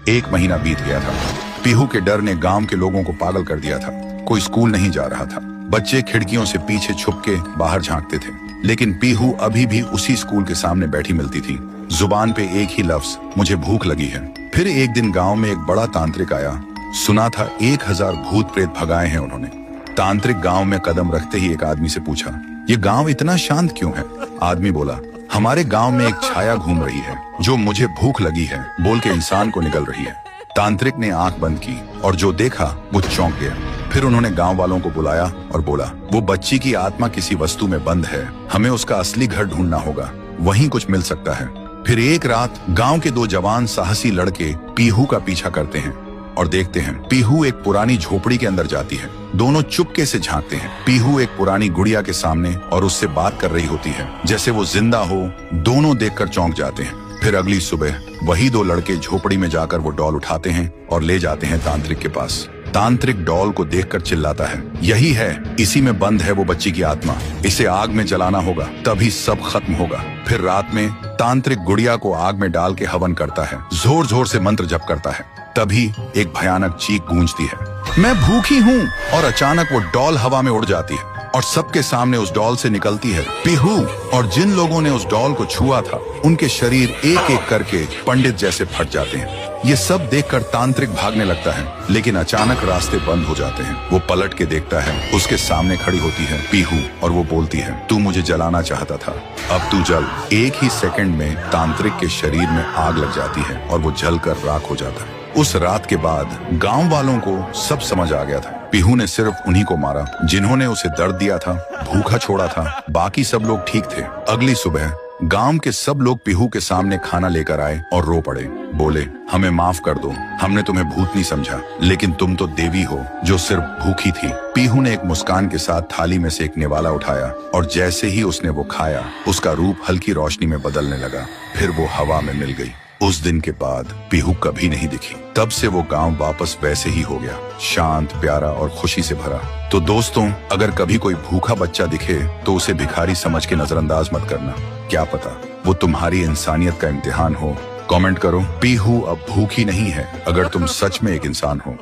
1 महीना बीत गया था। पीहू के डर ने गांव के लोगों को पागल कर दिया था। कोई स्कूल नहीं जा रहा था। बच्चे खिड़कियों से पीछे छुप के बाहर झांकते थे, लेकिन पीहू अभी भी उसी स्कूल के सामने बैठी मिलती थी। जुबान पे एक ही लफ्ज, मुझे भूख लगी है। फिर एक दिन गांव में एक बड़ा तांत्रिक आया। सुना था 1000 भूत प्रेत भगाए हैं उन्होंने। तांत्रिक गांव में कदम रखते ही एक आदमी से पूछा, ये गांव इतना शांत क्यों है? आदमी बोला, हमारे गांव में एक छाया घूम रही है जो मुझे भूख लगी है बोल के इंसान को निगल रही है। तांत्रिक ने आंख बंद की और जो देखा वो चौंक गया। फिर उन्होंने गांव वालों को बुलाया और बोला, वो बच्ची की आत्मा किसी वस्तु में बंद है, हमें उसका असली घर ढूंढना होगा, वहीं कुछ मिल सकता है। फिर एक रात गांव के 2 जवान साहसी लड़के पीहू का पीछा करते हैं और देखते हैं पीहू एक पुरानी झोपड़ी के अंदर जाती है। दोनों चुपके से झांकते हैं। पीहू एक पुरानी गुड़िया के सामने और उससे बात कर रही होती है जैसे वो जिंदा हो। दोनों देखकर चौंक जाते हैं। फिर अगली सुबह वही 2 लड़के झोपड़ी में जाकर वो डॉल उठाते हैं और ले जाते हैं तांत्रिक के पास। तांत्रिक डॉल को देखकर चिल्लाता है, यही है, इसी में बंद है वो बच्ची की आत्मा, इसे आग में जलाना होगा तभी सब खत्म होगा। फिर रात में तांत्रिक गुड़िया को आग में डाल के हवन करता है, जोर जोर से मंत्र जप करता है। तभी एक भयानक चीख गूंजती है, मैं भूखी हूँ, और अचानक वो डॉल हवा में उड़ जाती है और सबके सामने उस डॉल से निकलती है पीहू। और जिन लोगों ने उस डॉल को छुआ था उनके शरीर एक एक करके पंडित जैसे फट जाते हैं। ये सब देखकर तांत्रिक भागने लगता है, लेकिन अचानक रास्ते बंद हो जाते हैं। वो पलट के देखता है, उसके सामने खड़ी होती है पीहू और वो बोलती है, तू मुझे जलाना चाहता था, अब तू जल। एक ही सेकंड में तांत्रिक के शरीर में आग लग जाती है और वो जलकर राख हो जाता है। उस रात के बाद गांव वालों को सब समझ आ गया था। पीहू ने सिर्फ उन्हीं को मारा जिन्होंने उसे दर्द दिया था, भूखा छोड़ा था, बाकी सब लोग ठीक थे। अगली सुबह गांव के सब लोग पीहू के सामने खाना लेकर आए और रो पड़े। बोले, हमें माफ कर दो, हमने तुम्हें भूत नहीं समझा, लेकिन तुम तो देवी हो जो सिर्फ भूखी थी। पीहू ने एक मुस्कान के साथ थाली में से एक निवाला उठाया और जैसे ही उसने वो खाया, उसका रूप हल्की रोशनी में बदलने लगा। फिर वो हवा में मिल गई। उस दिन के बाद पीहू कभी नहीं दिखी। तब से वो गांव वापस वैसे ही हो गया, शांत, प्यारा और खुशी से भरा। तो दोस्तों, अगर कभी कोई भूखा बच्चा दिखे तो उसे भिखारी समझ के नजरअंदाज मत करना। क्या पता वो तुम्हारी इंसानियत का इम्तिहान हो। कमेंट करो, पीहू अब भूखी नहीं है, अगर तुम सच में एक इंसान हो।